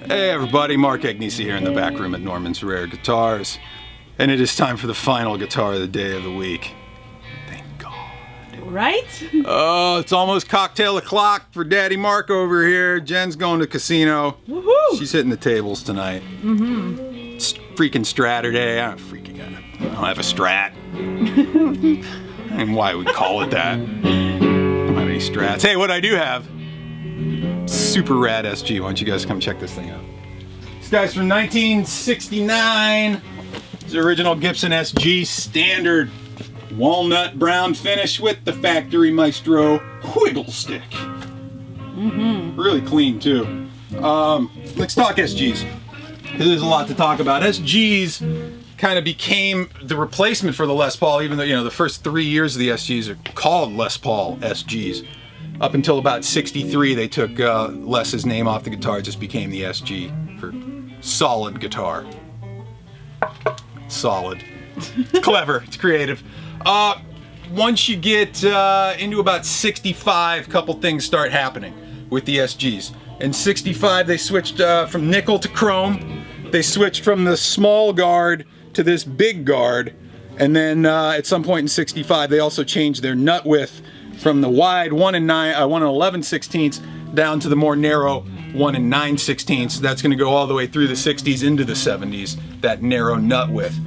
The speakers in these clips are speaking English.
Hey everybody, Mark Agnesi here in the back room at Norman's Rare Guitars, and it is time for the final guitar of the day of the week. Thank God. Right? Oh, it's almost cocktail o'clock for Daddy Mark over here. Jen's going to casino. Woohoo! She's hitting the tables tonight. Mm-hmm. It's freaking Stratter Day. I don't have a Strat. And why we call it that. I don't have any Strats. Hey, what I do have, super rad SG. Why don't you guys come check this thing out? This guy's from 1969. It's the original Gibson SG Standard. Walnut brown finish with the factory Maestro wiggle stick. Mm-hmm. Really clean too. Let's talk SGs. There's a lot to talk about. SGs kind of became the replacement for the Les Paul, even though, the first 3 years of the SGs are called Les Paul SGs. Up until about 63, they took Les's name off the guitar. It just became the SG for solid guitar. Solid. It's clever. It's creative. Once you get into about 65, a couple things start happening with the SGs. In 65, they switched from nickel to chrome. They switched from the small guard to this big guard. And then at some point in 65, they also changed their nut width from the wide 1 and 11/16 down to the more narrow 1 and 9/16. That's going to go all the way through the 60s into the 70s, that narrow nut width.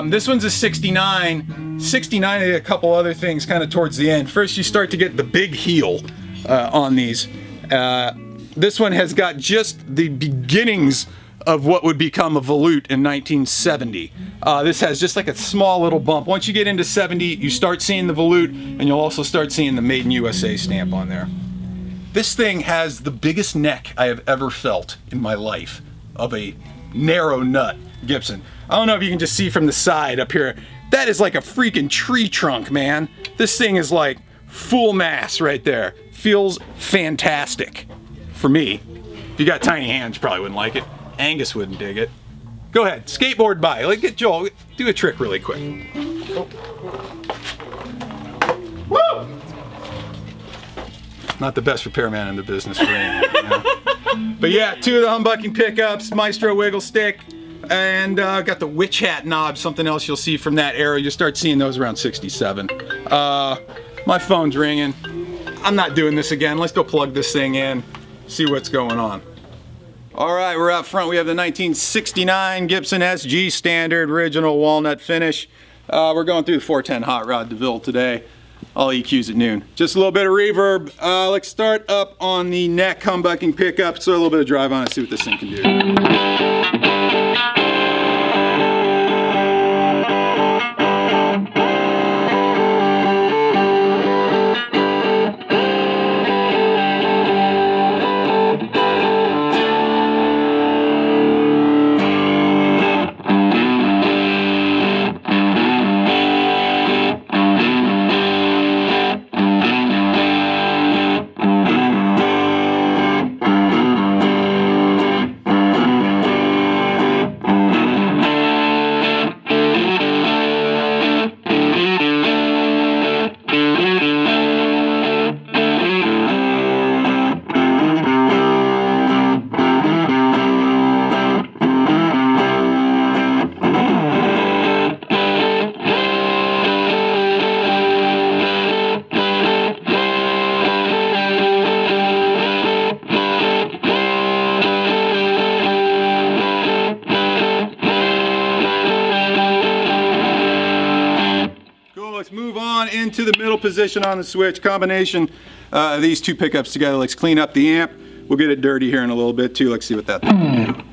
This one's a 69. 69, they did a couple other things kind of towards the end. First, you start to get the big heel on these. This one has got just the beginnings of what would become a volute in 1970. This has just like a small little bump. Once you get into 70, you start seeing the volute, and you'll also start seeing the Made in USA stamp on there. This thing has the biggest neck I have ever felt in my life of a narrow nut Gibson. I don't know if you can just see from the side up here. That is like a freaking tree trunk, man. This thing is like full mass right there. Feels fantastic for me. If you got tiny hands, you probably wouldn't like it. Angus wouldn't dig it. Go ahead, skateboard by. Like, get Joel, do a trick really quick. Woo! Not the best repairman in the business for me. But yeah, 2 of the humbucking pickups, Maestro wiggle stick, and got the witch hat knob, something else you'll see from that era. You'll start seeing those around 67. My phone's ringing. I'm not doing this again. Let's go plug this thing in, see what's going on. All right, we're out front. We have the 1969 Gibson SG Standard, original walnut finish. We're going through the 410 Hot Rod DeVille today. All EQs at noon. Just a little bit of reverb. Let's start up on the neck humbucking pickup. So a little bit of drive on it, see what this thing can do. Let's move on into the middle position on the switch. Combination of these 2 pickups together. Let's clean up the amp. We'll get it dirty here in a little bit too. Let's see what that thing can do.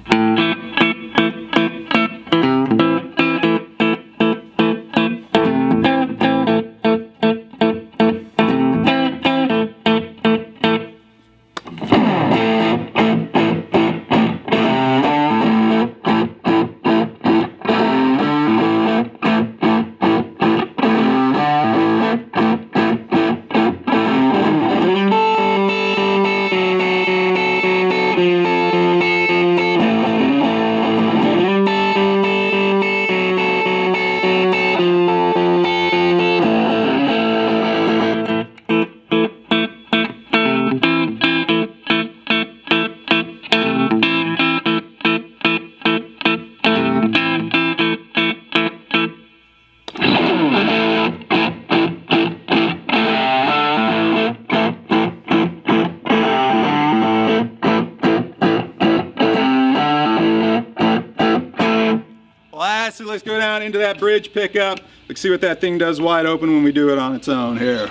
down into that bridge pickup. Let's see what that thing does wide open when we do it on its own here.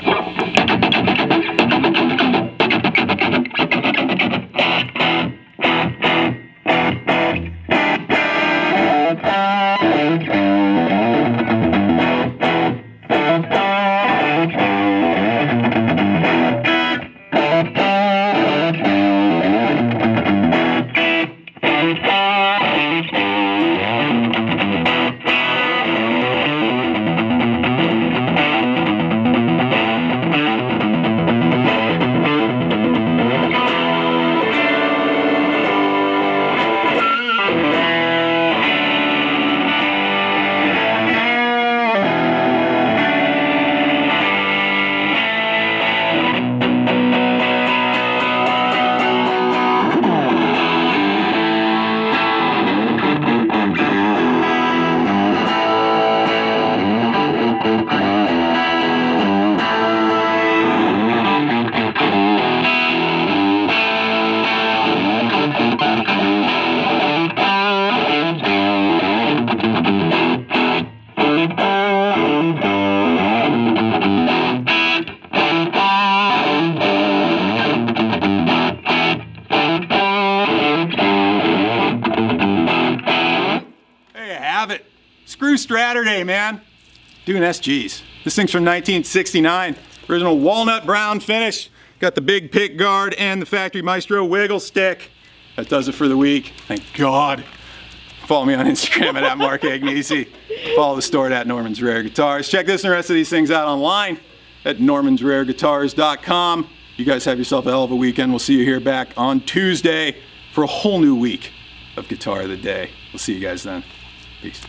Screw Saturday, man. Doing SGs. This thing's from 1969. Original walnut brown finish. Got the big pick guard and the Factory Maestro wiggle stick. That does it for the week. Thank God. Follow me on Instagram at Mark Agnesi. Follow the store at Norman's Rare Guitars. Check this and the rest of these things out online at normansrareguitars.com. You guys have yourself a hell of a weekend. We'll see you here back on Tuesday for a whole new week of Guitar of the Day. We'll see you guys then. Peace.